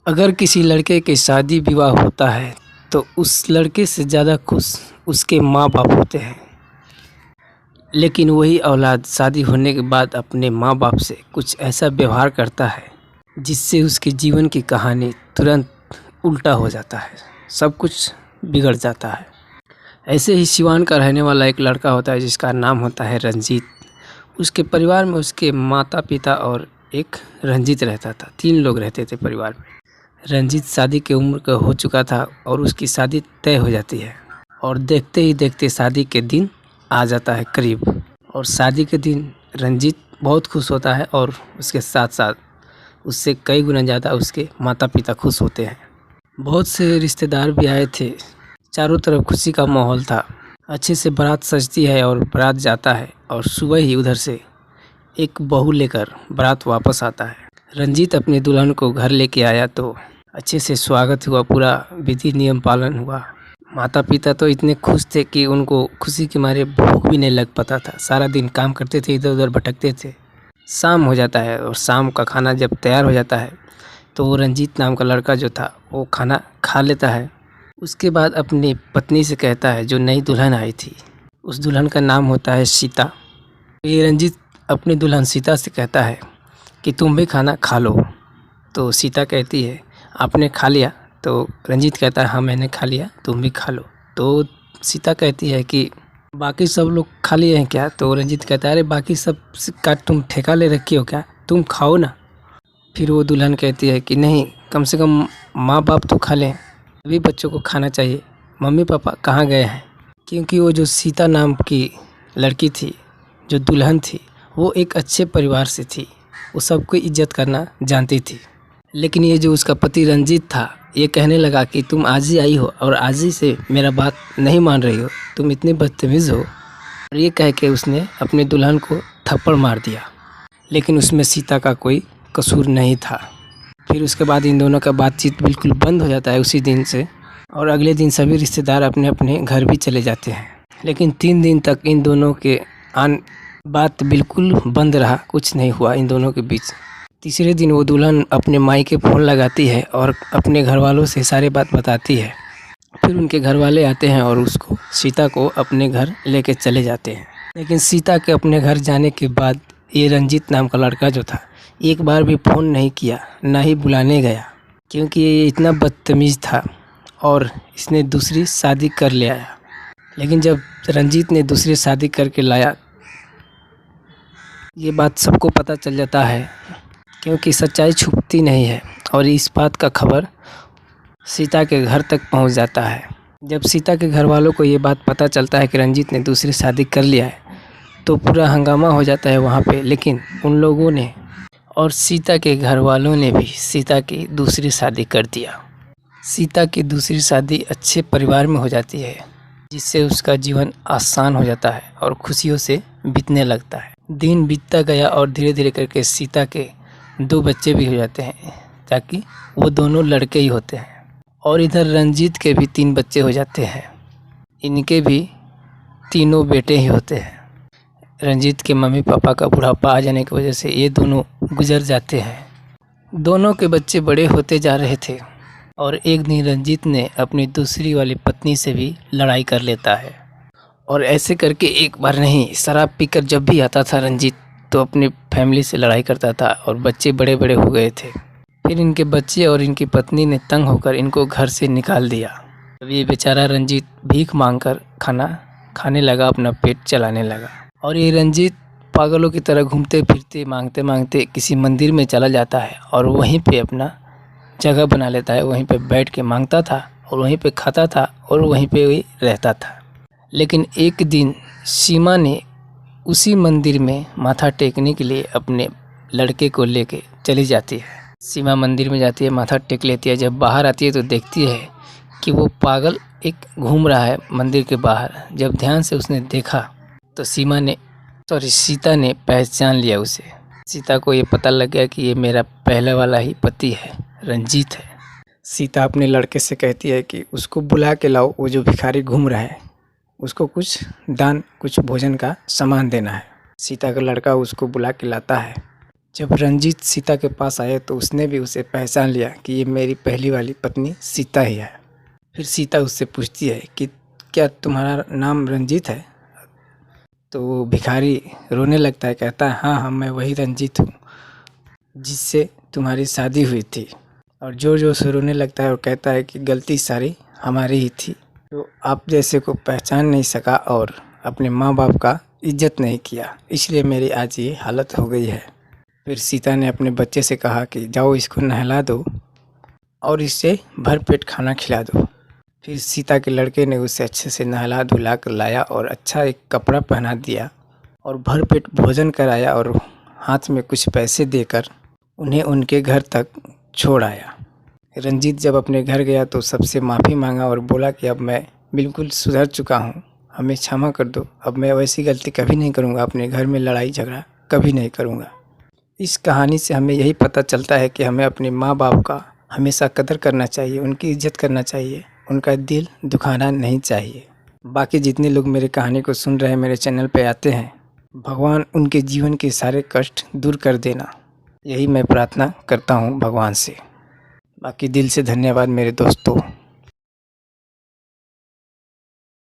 अगर किसी लड़के की शादी विवाह होता है तो उस लड़के से ज़्यादा खुश उसके माँ बाप होते हैं। लेकिन वही औलाद शादी होने के बाद अपने माँ बाप से कुछ ऐसा व्यवहार करता है जिससे उसके जीवन की कहानी तुरंत उल्टा हो जाता है, सब कुछ बिगड़ जाता है। ऐसे ही सिवान का रहने वाला एक लड़का होता है जिसका नाम होता है रंजीत। उसके परिवार में उसके माता पिता और एक रंजीत रहता था, 3 लोग रहते थे परिवार में। रंजीत शादी की उम्र का हो चुका था और उसकी शादी तय हो जाती है और देखते ही देखते शादी के दिन आ जाता है करीब। और शादी के दिन रंजीत बहुत खुश होता है और उसके साथ साथ उससे कई गुना ज़्यादा उसके माता पिता खुश होते हैं। बहुत से रिश्तेदार भी आए थे, चारों तरफ खुशी का माहौल था। अच्छे से बारात सजती है और बारात जाता है और सुबह ही उधर से एक बहू लेकर बारात वापस आता है। रंजीत अपने दुल्हन को घर लेके आया तो अच्छे से स्वागत हुआ, पूरा विधि नियम पालन हुआ। माता पिता तो इतने खुश थे कि उनको खुशी के मारे भूख भी नहीं लग पाता था। सारा दिन काम करते थे, इधर उधर भटकते थे। शाम हो जाता है और शाम का खाना जब तैयार हो जाता है तो वो रंजीत नाम का लड़का जो था वो खाना खा लेता है। उसके बाद अपनी पत्नी से कहता है, जो नई दुल्हन आई थी, उस दुल्हन का नाम होता है सीता। ये रंजीत अपनी दुल्हन सीता से कहता है कि तुम भी खाना खा लो। तो सीता कहती है, आपने खा लिया? तो रंजीत कहता है, हाँ मैंने खा लिया, तुम भी खा लो। तो सीता कहती है कि बाकी सब लोग खा लिए हैं क्या? तो रंजीत कहता है, अरे बाकी सब का तुम ठेका ले रखी हो क्या, तुम खाओ ना। फिर वो दुल्हन कहती है कि नहीं, कम से कम माँ बाप तो खा लें, सभी बच्चों को खाना चाहिए, मम्मी पापा कहाँ गए हैं? क्योंकि वो जो सीता नाम की लड़की थी, जो दुल्हन थी, वो एक अच्छे परिवार से थी, वो सबको इज्जत करना जानती थी। लेकिन ये जो उसका पति रंजीत था, ये कहने लगा कि तुम आज ही आई हो और आज ही से मेरा बात नहीं मान रही हो, तुम इतने बदतमीज़ हो। और ये कह के उसने अपने दुल्हन को थप्पड़ मार दिया। लेकिन उसमें सीता का कोई कसूर नहीं था। फिर उसके बाद इन दोनों का बातचीत बिल्कुल बंद हो जाता है उसी दिन से, और अगले दिन सभी रिश्तेदार अपने अपने घर भी चले जाते हैं। लेकिन 3 दिन तक इन दोनों के बात बिल्कुल बंद रहा, कुछ नहीं हुआ इन दोनों के बीच। तीसरे दिन वो दुल्हन अपने मायके फ़ोन लगाती है और अपने घर वालों से सारी बात बताती है। फिर उनके घर वाले आते हैं और उसको, सीता को, अपने घर लेके चले जाते हैं। लेकिन सीता के अपने घर जाने के बाद ये रंजीत नाम का लड़का जो था, एक बार भी फ़ोन नहीं किया, ना ही बुलाने गया, क्योंकि ये इतना बदतमीज़ था और इसने दूसरी शादी कर ले आया। लेकिन जब रंजीत ने दूसरी शादी करके लाया, ये बात सबको पता चल जाता है, क्योंकि सच्चाई छुपती नहीं है। और इस बात का खबर सीता के घर तक पहुंच जाता है। जब सीता के घर वालों को ये बात पता चलता है कि रंजीत ने दूसरी शादी कर लिया है, तो पूरा हंगामा हो जाता है वहाँ पे। लेकिन उन लोगों ने और सीता के घर वालों ने भी सीता की दूसरी शादी कर दिया। सीता की दूसरी शादी अच्छे परिवार में हो जाती है, जिससे उसका जीवन आसान हो जाता है और खुशियों से बीतने लगता है। दिन बीतता गया और धीरे धीरे करके सीता के 2 बच्चे भी हो जाते हैं, ताकि वो दोनों लड़के ही होते हैं। और इधर रंजीत के भी 3 बच्चे हो जाते हैं, इनके भी तीनों बेटे ही होते हैं। रंजीत के मम्मी पापा का बुढ़ापा आ जाने की वजह से ये दोनों गुजर जाते हैं। दोनों के बच्चे बड़े होते जा रहे थे और एक दिन रंजीत ने अपनी दूसरी वाली पत्नी से भी लड़ाई कर लेता है। और ऐसे करके एक बार नहीं, शराब पीकर जब भी आता था रंजीत, तो अपनी फैमिली से लड़ाई करता था और बच्चे बड़े बड़े हो गए थे। फिर इनके बच्चे और इनकी पत्नी ने तंग होकर इनको घर से निकाल दिया। तब ये बेचारा रंजीत भीख मांगकर खाना खाने लगा, अपना पेट चलाने लगा। और ये रंजीत पागलों की तरह घूमते फिरते मांगते मांगते किसी मंदिर में चला जाता है और वहीं पे अपना जगह बना लेता है। वहीं पे बैठ के मांगता था और वहीं पे खाता था और वहीं पे वही रहता था। लेकिन एक दिन सीमा ने उसी मंदिर में माथा टेकने के लिए अपने लड़के को लेके चली जाती है। सीमा मंदिर में जाती है, माथा टेक लेती है। जब बाहर आती है तो देखती है कि वो पागल एक घूम रहा है मंदिर के बाहर। जब ध्यान से उसने देखा तो सीता ने पहचान लिया उसे। सीता को ये पता लग गया कि ये मेरा पहले वाला ही पति है, रंजीत है। सीता अपने लड़के से कहती है कि उसको बुला के लाओ, वो जो भिखारी घूम रहा है, उसको कुछ दान, कुछ भोजन का सामान देना है। सीता का लड़का उसको बुला के लाता है जब रंजीत सीता के पास आया तो उसने भी उसे पहचान लिया कि ये मेरी पहली वाली पत्नी सीता ही है। फिर सीता उससे पूछती है कि क्या तुम्हारा नाम रंजीत है? तो वो भिखारी रोने लगता है, कहता है हाँ हाँ, मैं वही रंजीत हूँ जिससे तुम्हारी शादी हुई थी। और जोर जोर से रोने लगता है और कहता है कि गलती सारी हमारी ही थी, तो आप जैसे को पहचान नहीं सका और अपने माँ बाप का इज्जत नहीं किया, इसलिए मेरी आज ये हालत हो गई है। फिर सीता ने अपने बच्चे से कहा कि जाओ इसको नहला दो और इसे भर पेट खाना खिला दो। फिर सीता के लड़के ने उसे अच्छे से नहला धुला कर लाया और अच्छा एक कपड़ा पहना दिया और भर पेट भोजन कराया और हाथ में कुछ पैसे देकर उन्हें उनके घर तक छोड़ आया। रंजीत जब अपने घर गया तो सबसे माफ़ी मांगा और बोला कि अब मैं बिल्कुल सुधर चुका हूँ, हमें क्षमा कर दो, अब मैं वैसी गलती कभी नहीं करूँगा, अपने घर में लड़ाई झगड़ा कभी नहीं करूँगा। इस कहानी से हमें यही पता चलता है कि हमें अपने माँ बाप का हमेशा कदर करना चाहिए, उनकी इज्जत करना चाहिए, उनका दिल दुखाना नहीं चाहिए। बाकी जितने लोग मेरे कहानी को सुन रहे हैं, मेरे चैनल पे आते हैं, भगवान उनके जीवन के सारे कष्ट दूर कर देना, यही मैं प्रार्थना करता हूँ भगवान से। बाकी दिल से धन्यवाद मेरे दोस्तों।